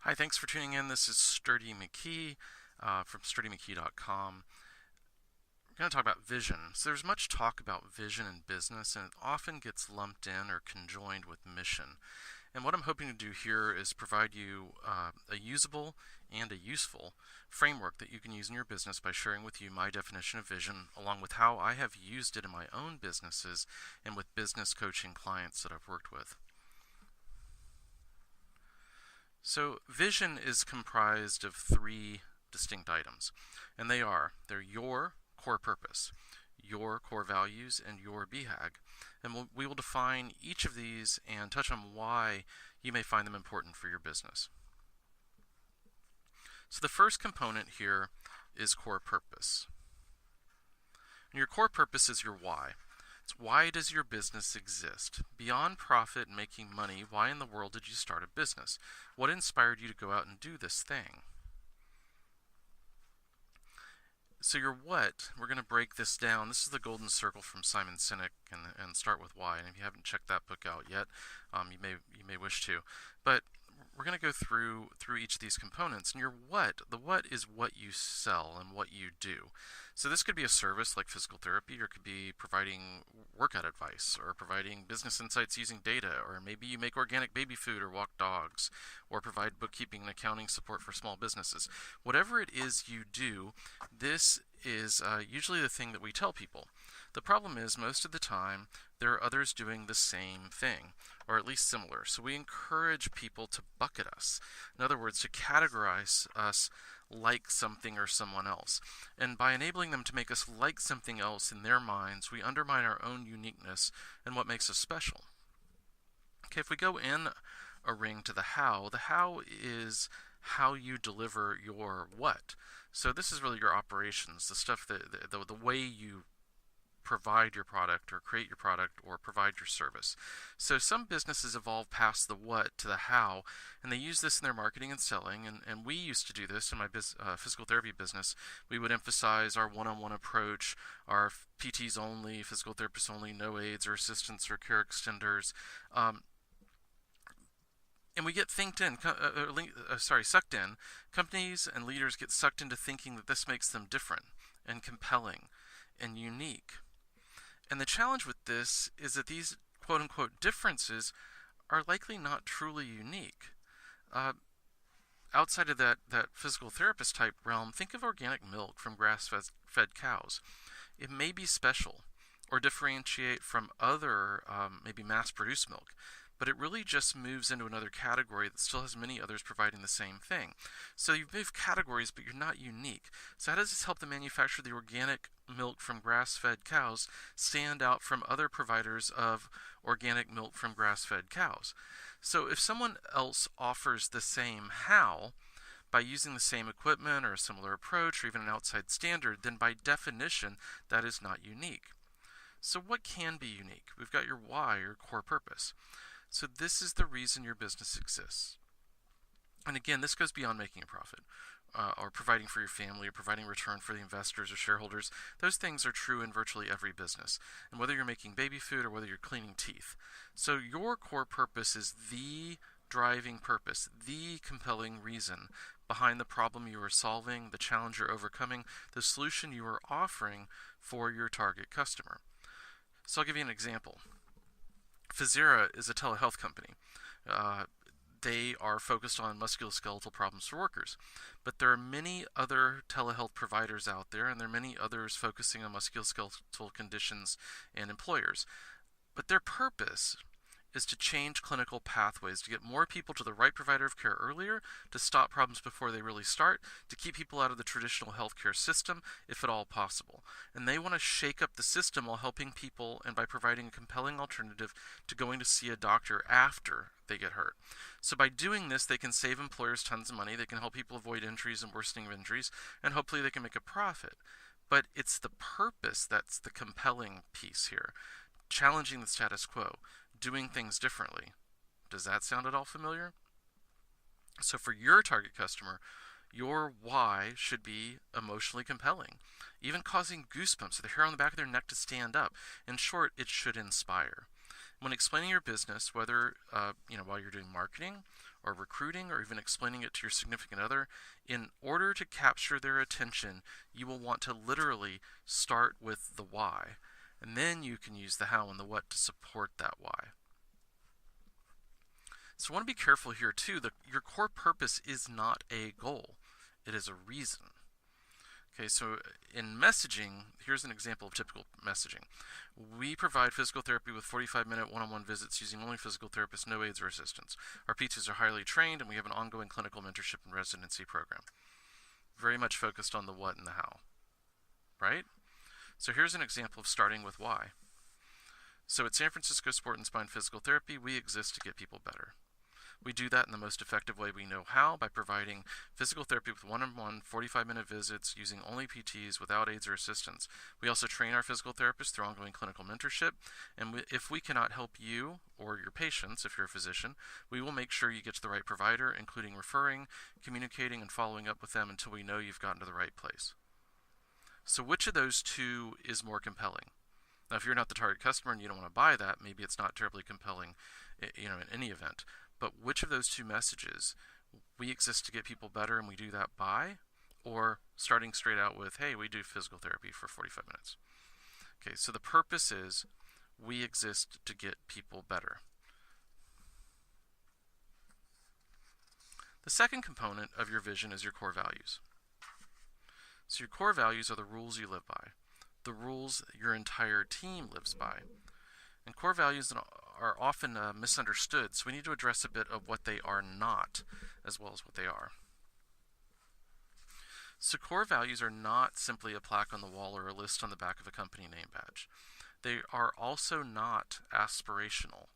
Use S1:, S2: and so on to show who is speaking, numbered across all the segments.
S1: Hi, thanks for tuning in. This is Sturdy McKee from sturdymckee.com. We're going to talk about vision. So there's much talk about vision in business, and it often gets lumped in or conjoined with mission. And what I'm hoping to do here is provide you a usable and a useful framework that you can use in your business by sharing with you my definition of vision, along with how I have used it in my own businesses and with business coaching clients that I've worked with. So vision is comprised of three distinct items, and they're your core purpose, your core values, and your BHAG. And we will define each of these and touch on why you may find them important for your business. So the first component here is core purpose. And your core purpose is your why. It's why does your business exist? Beyond profit and making money, why in the world did you start a business? What inspired you to go out and do this thing? So your what, we're going to break this down. This is the golden circle from Simon Sinek, and start with why. And if you haven't checked that book out yet, you may wish to. But we're going to go through each of these components. And the what is what you sell and what you do. So this could be a service like physical therapy, or it could be providing workout advice, or providing business insights using data, or maybe you make organic baby food or walk dogs, or provide bookkeeping and accounting support for small businesses. Whatever it is you do, this is usually the thing that we tell people. The problem is most of the time there are others doing the same thing, or at least similar. So we encourage people to bucket us. In other words, to categorize us like something or someone else. And by enabling them to make us like something else in their minds, we undermine our own uniqueness and what makes us special. Okay, if we go in a ring to the how is how you deliver your what. So this is really your operations, the stuff the way you provide your product or create your product or provide your service. So some businesses evolve past the what to the how, and they use this in their marketing and selling, and we used to do this in my physical therapy business. We would emphasize our one-on-one approach, our PTs only, physical therapists only, no aides or assistants or care extenders. And we get sucked in. Companies and leaders get sucked into thinking that this makes them different and compelling and unique. And the challenge with this is that these quote-unquote differences are likely not truly unique. Outside of that physical therapist type realm, think of organic milk from grass-fed cows. It may be special or differentiate from other maybe mass-produced milk, but it really just moves into another category that still has many others providing the same thing. So you've moved categories, but you're not unique. So how does this help the manufacturer of the organic milk from grass-fed cows stand out from other providers of organic milk from grass-fed cows? So if someone else offers the same how, by using the same equipment or a similar approach or even an outside standard, then by definition, that is not unique. So what can be unique? We've got your why, your core purpose. So this is the reason your business exists. And again, this goes beyond making a profit or providing for your family or providing return for the investors or shareholders. Those things are true in virtually every business. And whether you're making baby food or whether you're cleaning teeth. So your core purpose is the driving purpose, the compelling reason behind the problem you are solving, the challenge you're overcoming, the solution you are offering for your target customer. So I'll give you an example. Physera is a telehealth company. They are focused on musculoskeletal problems for workers. But there are many other telehealth providers out there, and there are many others focusing on musculoskeletal conditions and employers. But their purpose is to change clinical pathways, to get more people to the right provider of care earlier, to stop problems before they really start, to keep people out of the traditional healthcare system, if at all possible. And they want to shake up the system while helping people and by providing a compelling alternative to going to see a doctor after they get hurt. So by doing this, they can save employers tons of money, they can help people avoid injuries and worsening of injuries, and hopefully they can make a profit. But it's the purpose that's the compelling piece here. Challenging the status quo, doing things differently. Does that sound at all familiar? So for your target customer, your why should be emotionally compelling, even causing goosebumps or the hair on the back of their neck to stand up. In short, it should inspire. When explaining your business, whether while you're doing marketing or recruiting, or even explaining it to your significant other, in order to capture their attention, you will want to literally start with the why. And then you can use the how and the what to support that why. So I want to be careful here too. Your core purpose is not a goal. It is a reason. Okay, so in messaging, here's an example of typical messaging. We provide physical therapy with 45-minute one-on-one visits using only physical therapists, no aides or assistants. Our PTs are highly trained, and we have an ongoing clinical mentorship and residency program. Very much focused on the what and the how, right? So here's an example of starting with why. So at San Francisco Sport and Spine Physical Therapy, we exist to get people better. We do that in the most effective way we know how, by providing physical therapy with one-on-one 45-minute visits using only PTs without aides or assistants. We also train our physical therapists through ongoing clinical mentorship, and if we cannot help you or your patients, if you're a physician, we will make sure you get to the right provider, including referring, communicating, and following up with them until we know you've gotten to the right place. So which of those two is more compelling? Now, if you're not the target customer and you don't want to buy that, maybe it's not terribly compelling, in any event. But which of those two messages, we exist to get people better and we do that by, or starting straight out with, hey, we do physical therapy for 45 minutes. Okay, so the purpose is we exist to get people better. The second component of your vision is your core values. So your core values are the rules you live by, the rules your entire team lives by. And core values are often misunderstood, so we need to address a bit of what they are not, as well as what they are. So core values are not simply a plaque on the wall or a list on the back of a company name badge. They are also not aspirational.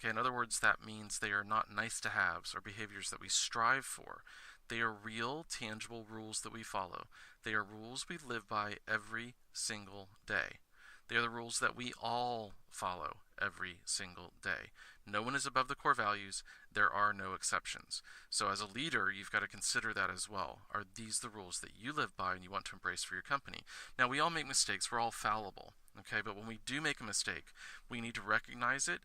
S1: Okay, in other words, that means they are not nice-to-haves or behaviors that we strive for. They are real, tangible rules that we follow. They are rules we live by every single day. They are the rules that we all follow every single day. No one is above the core values. There are no exceptions. So as a leader, you've got to consider that as well. Are these the rules that you live by and you want to embrace for your company? Now, we all make mistakes. We're all fallible, okay? But when we do make a mistake, we need to recognize it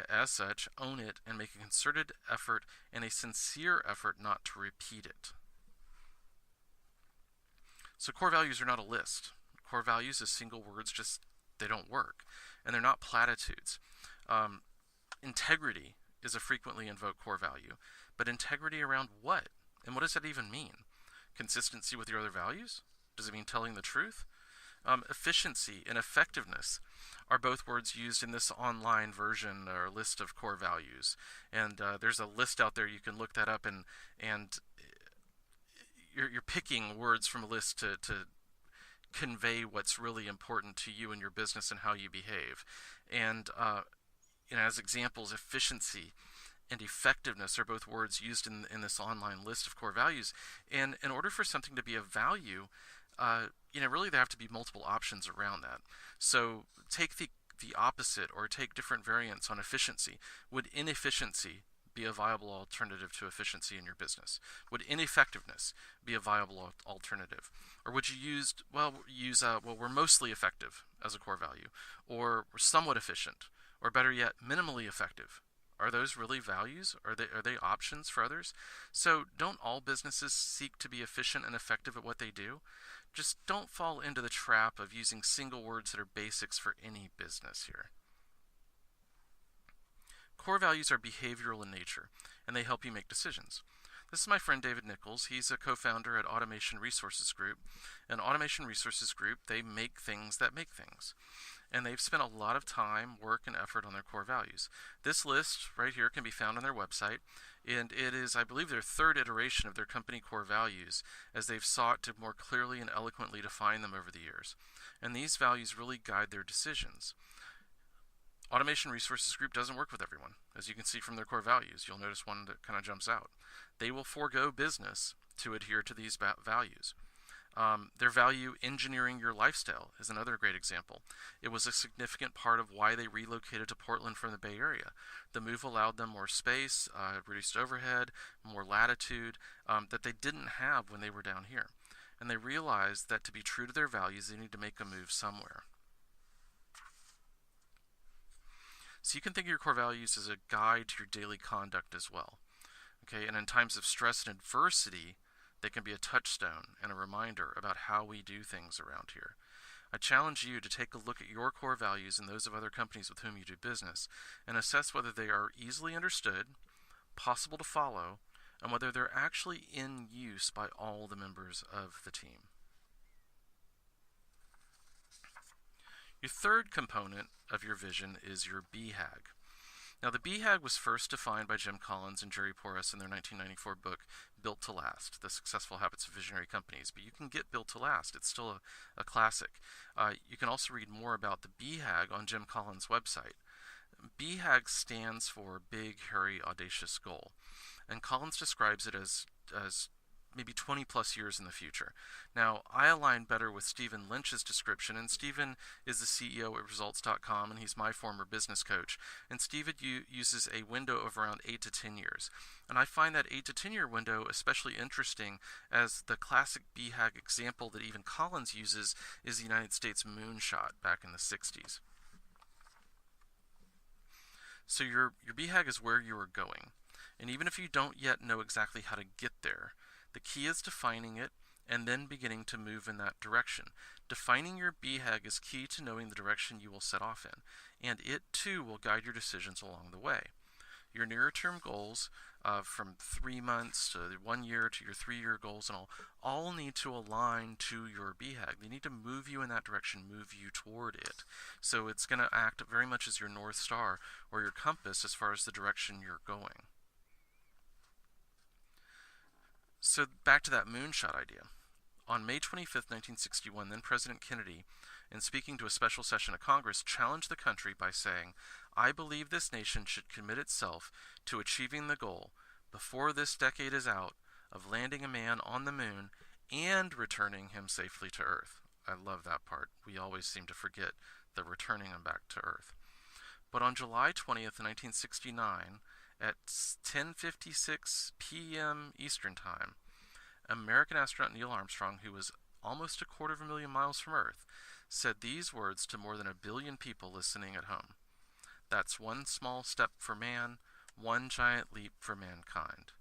S1: as such, own it, and make a concerted effort and a sincere effort not to repeat it. So core values are not a list. Core values is single words, just they don't work. And they're not platitudes. Integrity is a frequently invoked core value. But integrity around what? And what does that even mean? Consistency with your other values? Does it mean telling the truth? Efficiency and effectiveness are both words used in this online version or list of core values. And there's a list out there. You can look that up, and you're picking words from a list to convey what's really important to you and your business and how you behave. And as examples, efficiency and effectiveness are both words used in this online list of core values. And in order for something to be of value, really there have to be multiple options around that. So take the opposite, or take different variants on efficiency. Would inefficiency be a viable alternative to efficiency in your business? Would ineffectiveness be a viable alternative? Or would you use we're mostly effective as a core value, or we're somewhat efficient, or better yet, minimally effective? Are those really values? Are they options for others? So don't all businesses seek to be efficient and effective at what they do? Just don't fall into the trap of using single words that are basics for any business here. Core values are behavioral in nature, and they help you make decisions. This is my friend David Nichols. He's a co-founder at Automation Resources Group. And Automation Resources Group, they make things that make things. And they've spent a lot of time, work, and effort on their core values. This list right here can be found on their website, and it is, I believe, their third iteration of their company core values, as they've sought to more clearly and eloquently define them over the years. And these values really guide their decisions. Automation Resources Group doesn't work with everyone. As you can see from their core values, you'll notice one that kind of jumps out. They will forego business to adhere to these values. Their value, engineering your lifestyle, is another great example. It was a significant part of why they relocated to Portland from the Bay Area. The move allowed them more space, reduced overhead, more latitude that they didn't have when they were down here. And they realized that to be true to their values, they need to make a move somewhere. So you can think of your core values as a guide to your daily conduct as well. Okay, and in times of stress and adversity, they can be a touchstone and a reminder about how we do things around here. I challenge you to take a look at your core values and those of other companies with whom you do business and assess whether they are easily understood, possible to follow, and whether they're actually in use by all the members of the team. Your third component of your vision is your BHAG. Now, the BHAG was first defined by Jim Collins and Jerry Porras in their 1994 book, Built to Last, The Successful Habits of Visionary Companies. But you can get Built to Last. It's still a classic. You can also read more about the BHAG on Jim Collins' website. BHAG stands for Big, Hairy, Audacious Goal. And Collins describes it as maybe 20 plus years in the future. Now, I align better with Stephen Lynch's description, and Stephen is the CEO at Results.com, and he's my former business coach. And Stephen uses a window of around 8 to 10 years. And I find that 8 to 10 year window especially interesting, as the classic BHAG example that even Collins uses is the United States moonshot back in the 60s. So your BHAG is where you are going. And even if you don't yet know exactly how to get there, the key is defining it and then beginning to move in that direction. Defining your BHAG is key to knowing the direction you will set off in, and it too will guide your decisions along the way. Your nearer term goals, from 3 months to 1 year to your 3-year goals and all need to align to your BHAG. They need to move you in that direction, move you toward it. So it's going to act very much as your North Star or your compass as far as the direction you're going. So back to that moonshot idea. On May 25th, 1961, then President Kennedy, in speaking to a special session of Congress, challenged the country by saying, "I believe this nation should commit itself to achieving the goal, before this decade is out, of landing a man on the moon and returning him safely to Earth." I love that part. We always seem to forget the returning him back to Earth. But on July 20th, 1969, at 10:56 p.m. Eastern Time, American astronaut Neil Armstrong, who was almost 250,000 miles from Earth, said these words to more than 1 billion people listening at home. "That's one small step for man, one giant leap for mankind."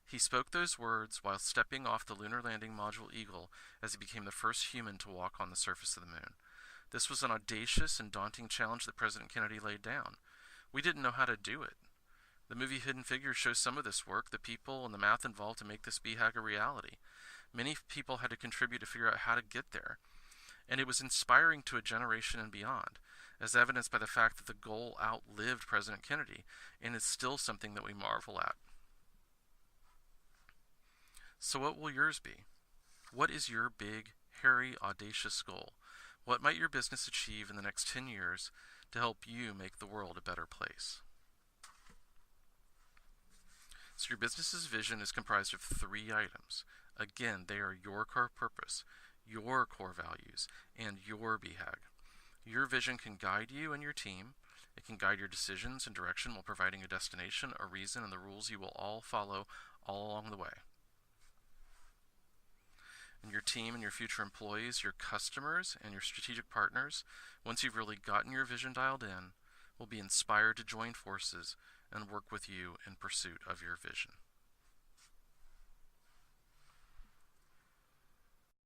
S1: He spoke those words while stepping off the lunar landing module Eagle as he became the first human to walk on the surface of the moon. This was an audacious and daunting challenge that President Kennedy laid down. We didn't know how to do it. The movie Hidden Figures shows some of this work, the people and the math involved to make this BHAG a reality. Many people had to contribute to figure out how to get there. And it was inspiring to a generation and beyond, as evidenced by the fact that the goal outlived President Kennedy and is still something that we marvel at. So what will yours be? What is your big, hairy, audacious goal? What might your business achieve in the next 10 years to help you make the world a better place? So your business's vision is comprised of 3 items. Again, they are your core purpose, your core values, and your BHAG. Your vision can guide you and your team. It can guide your decisions and direction while providing a destination, a reason, and the rules you will all follow all along the way. And your team and your future employees, your customers, and your strategic partners, once you've really gotten your vision dialed in, will be inspired to join forces and work with you in pursuit of your vision.